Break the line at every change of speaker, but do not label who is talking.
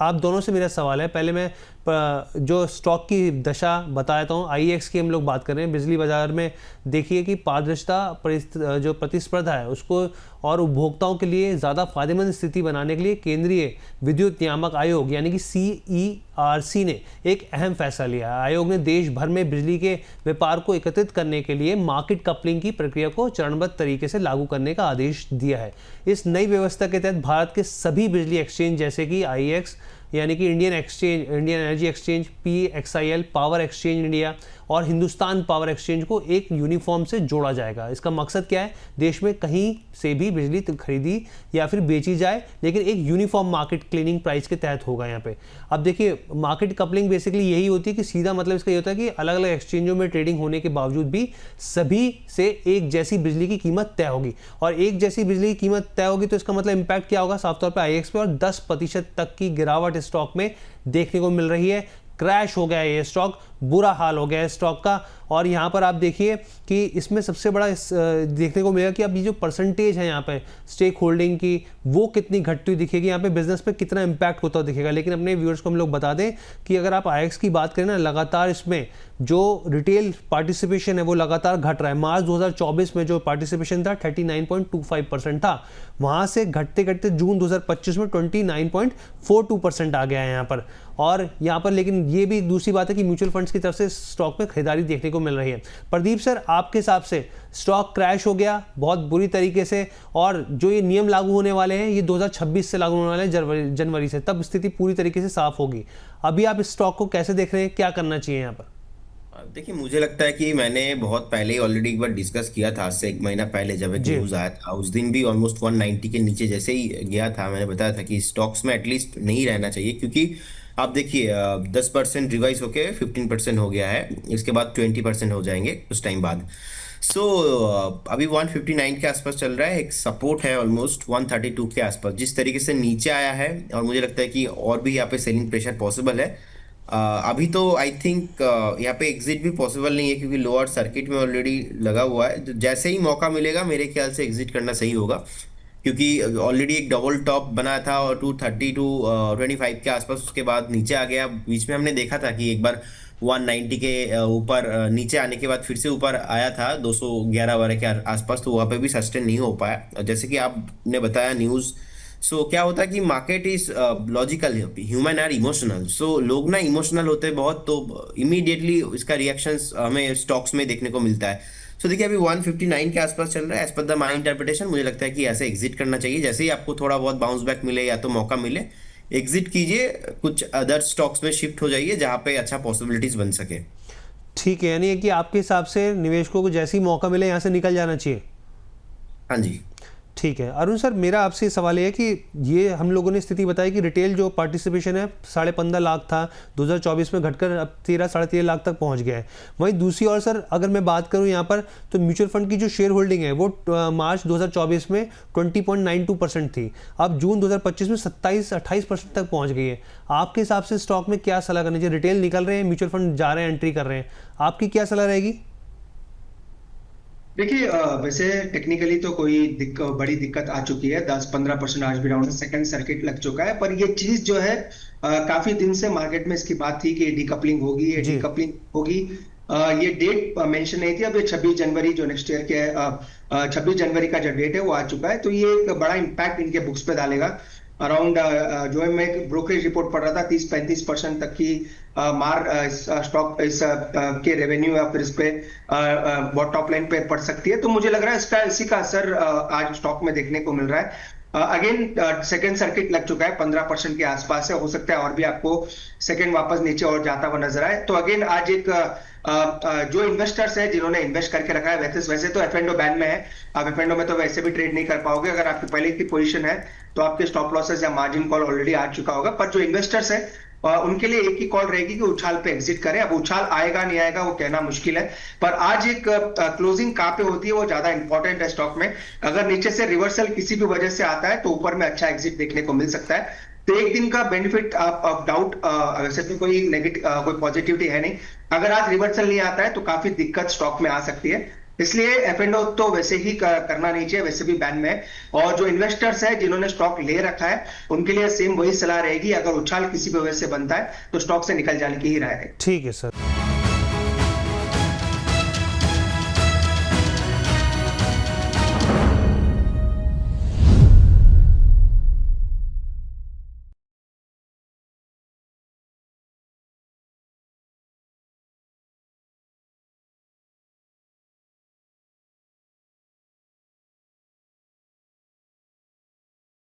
आप दोनों से मेरा सवाल है। पहले मैं जो स्टॉक की दशा बताता हूँ, आईएक्स की हम लोग बात कर रहे हैं। बिजली बाजार में देखिए कि पारदर्शिता जो प्रतिस्पर्धा है उसको और उपभोक्ताओं के लिए ज़्यादा फायदेमंद स्थिति बनाने के लिए केंद्रीय विद्युत नियामक आयोग यानी कि CERC ने एक अहम फैसला लिया है। आयोग ने देश भर में बिजली के व्यापार को एकत्रित करने के लिए मार्केट कपलिंग की प्रक्रिया को चरणबद्ध तरीके से लागू करने का आदेश दिया है। इस नई व्यवस्था के तहत भारत के सभी बिजली एक्सचेंज जैसे कि आईएक्स यानी कि Indian energy exchange, PXIL, power exchange India और हिंदुस्तान पावर एक्सचेंज को एक यूनिफॉर्म से जोड़ा जाएगा। इसका मकसद क्या है? देश में कहीं से भी बिजली खरीदी या फिर बेची जाए, लेकिन एक यूनिफॉर्म मार्केट क्लीनिंग प्राइस के तहत होगा यहाँ पे। अब देखिए, मार्केट कपलिंग बेसिकली यही होती है कि सीधा मतलब इसका ये होता है कि अलग अलग एक्सचेंजों में ट्रेडिंग होने के बावजूद भी सभी से एक जैसी बिजली की कीमत तय होगी, और एक जैसी बिजली की कीमत तय होगी तो इसका मतलब इम्पैक्ट क्या होगा? साफ तौर पर आईएक्स पे और 10% तक की गिरावट स्टॉक में देखने को मिल रही है। क्रैश हो गया है ये स्टॉक, बुरा हाल हो गया है स्टॉक का। और यहाँ पर आप देखिए कि इसमें सबसे बड़ा देखने को मिलेगा कि अब ये जो परसेंटेज है यहाँ पे स्टेक होल्डिंग की, वो कितनी घटती हुई दिखेगी, यहाँ पे बिजनेस पे कितना इम्पैक्ट होता दिखेगा। लेकिन अपने व्यूअर्स को हम लोग बता दें कि अगर आप आईएक्स की बात करें ना, लगातार इसमें जो रिटेल पार्टिसिपेशन है वो लगातार घट रहा है। मार्च 2024 में जो पार्टिसिपेशन था 39.25% था, वहाँ से घटते घटते जून 2025 में 29.42% आ गया है यहाँ पर। और यहाँ पर लेकिन ये भी दूसरी बात है कि म्यूचुअल फंड्स की तरफ से स्टॉक में खरीदारी देखने को मिल रही है। प्रदीप सर, आपके हिसाब से स्टॉक क्रैश हो गया बहुत बुरी तरीके से, और जो ये नियम लागू होने वाले हैं ये 2026 से लागू होने वाले हैं, जनवरी से, तब स्थिति पूरी तरीके से साफ होगी। अभी आप इस स्टॉक को कैसे देख रहे हैं, क्या करना चाहिए यहाँ पर?
देखिए, मुझे लगता है कि मैंने बहुत पहले ही ऑलरेडी एक बार डिस्कस किया था, आज से 1 महीना पहले जब एक
जी
न्यूज आया था। उस दिन भी ऑलमोस्ट 190 के नीचे जैसे ही गया था, मैंने बताया था कि स्टॉक्स में एटलीस्ट नहीं रहना चाहिए, क्योंकि आप देखिए 10% रिवाइज होके 15% हो गया है, इसके बाद 20% हो जाएंगे कुछ टाइम बाद। सो अभी 159 के आसपास चल रहा है, एक सपोर्ट है ऑलमोस्ट 132 के आसपास। जिस तरीके से नीचे आया है, और मुझे लगता है कि और भी यहाँ पे सेलिंग प्रेशर पॉसिबल है। अभी तो आई थिंक यहाँ पे एग्जिट भी पॉसिबल नहीं है, क्योंकि लोअर सर्किट में ऑलरेडी लगा हुआ है। तो जैसे ही मौका मिलेगा मेरे ख्याल से एग्जिट करना सही होगा, क्योंकि ऑलरेडी एक डबल टॉप बना था और 230 टू 25 के आसपास, उसके बाद नीचे आ गया। बीच में हमने देखा था कि एक बार 190 के ऊपर नीचे आने के बाद फिर से ऊपर आया था 211 वाले के आसपास, तो वहाँ पे भी सस्टेन नहीं हो पाया। और जैसे कि आपने बताया न्यूज़, सो क्या होता है कि market is logical, human are emotional. So लोग ना इमोशनल होते हैं बहुत, तो इमीडिएटली इसका रिएक्शंस हमें स्टॉक्स में देखने को मिलता है। सो देखिए, अभी 159 के आसपास चल रहा है। As per the my interpretation मुझे लगता है कि ऐसे एग्जिट करना चाहिए। जैसे ही आपको थोड़ा बहुत बाउंस बैक मिले या तो मौका मिले, एग्जिट कीजिए, कुछ अदर स्टॉक्स में शिफ्ट हो जाइए जहां पे अच्छा पॉसिबिलिटीज बन सके।
ठीक है, यानी कि आपके हिसाब से निवेशकों को जैसे ही मौका मिले यहाँ से निकल जाना चाहिए।
हाँ जी।
ठीक है अरुण सर, मेरा आपसे सवाल ये है कि ये हम लोगों ने स्थिति बताई कि रिटेल जो पार्टिसिपेशन है 15.5 लाख था 2024 में, घटकर अब 13-13.5 लाख तक पहुंच गया है। वहीं दूसरी ओर सर, अगर मैं बात करूं यहाँ पर, तो म्यूचुअल फंड की जो शेयर होल्डिंग है वो मार्च 2024 में 20.92% थी, अब जून 2025 में 27-28% तक पहुँच गई है। आपके हिसाब से स्टॉक में क्या सलाह करनी चाहिए? रिटेल निकल रहे हैं, म्यूचुअल फंड जा रहे हैं, एंट्री कर रहे हैं, आपकी क्या सलाह रहेगी?
देखिए, वैसे टेक्निकली तो कोई बड़ी दिक्कत आ चुकी है। 10-15% आज भी डाउन है, सेकंड सर्किट लग चुका है। पर ये चीज जो है काफी दिन से मार्केट में इसकी बात थी कि डीकपलिंग होगी, ये डीकपलिंग होगी। ये डेट मेंशन नहीं थी। अब ये 26 जनवरी जो नेक्स्ट ईयर के 26 जनवरी का जो डेट है वो आ चुका है, तो ये एक बड़ा इंपैक्ट इनके बुक्स पे डालेगा। अराउंड जो है, मैं एक ब्रोकरेज रिपोर्ट पढ़ रहा था, 30-35% तक की मार स्टॉक इस के रेवेन्यू या फिर इस पे टॉप लाइन पे पड़ सकती है। तो मुझे लग रहा है इसी का असर आज स्टॉक में देखने को मिल रहा है। अगेन सेकेंड सर्किट लग चुका है, 15% के आसपास है। हो सकता है और भी आपको सेकेंड वापस नीचे और जाता हुआ नजर आए। तो अगेन आज एक जो इन्वेस्टर्स है जिन्होंने इन्वेस्ट करके रखा है, वैसे तो एफ&ओ बैन में है। आप एफ&ओ में तो वैसे भी ट्रेड नहीं कर पाओगे। अगर आपकी पहले की पोजीशन है तो आपके स्टॉप लॉसेस या मार्जिन कॉल ऑलरेडी आ चुका होगा। पर जो इन्वेस्टर्स है उनके लिए एक ही कॉल रहेगी कि उछाल पे एग्जिट करें। अब उछाल आएगा नहीं आएगा वो कहना मुश्किल है, पर आज एक क्लोजिंग कहां पे होती है वो ज्यादा इंपॉर्टेंट है स्टॉक में। अगर नीचे से रिवर्सल किसी भी वजह से आता है तो ऊपर में अच्छा एग्जिट देखने को मिल सकता है। तो एक दिन का बेनिफिट आप डाउट, वैसे तो कोई नेगेटिव कोई पॉजिटिविटी है नहीं। अगर आज रिवर्सल नहीं आता है तो काफी दिक्कत स्टॉक में आ सकती है। इसलिए F&O तो वैसे ही करना नहीं चाहिए, वैसे भी बैन में है। और जो इन्वेस्टर्स है जिन्होंने स्टॉक ले रखा है उनके लिए सेम वही सलाह रहेगी, अगर उछाल किसी भी वजह से बनता है तो स्टॉक से निकल जाने की ही राय है।
ठीक है सर।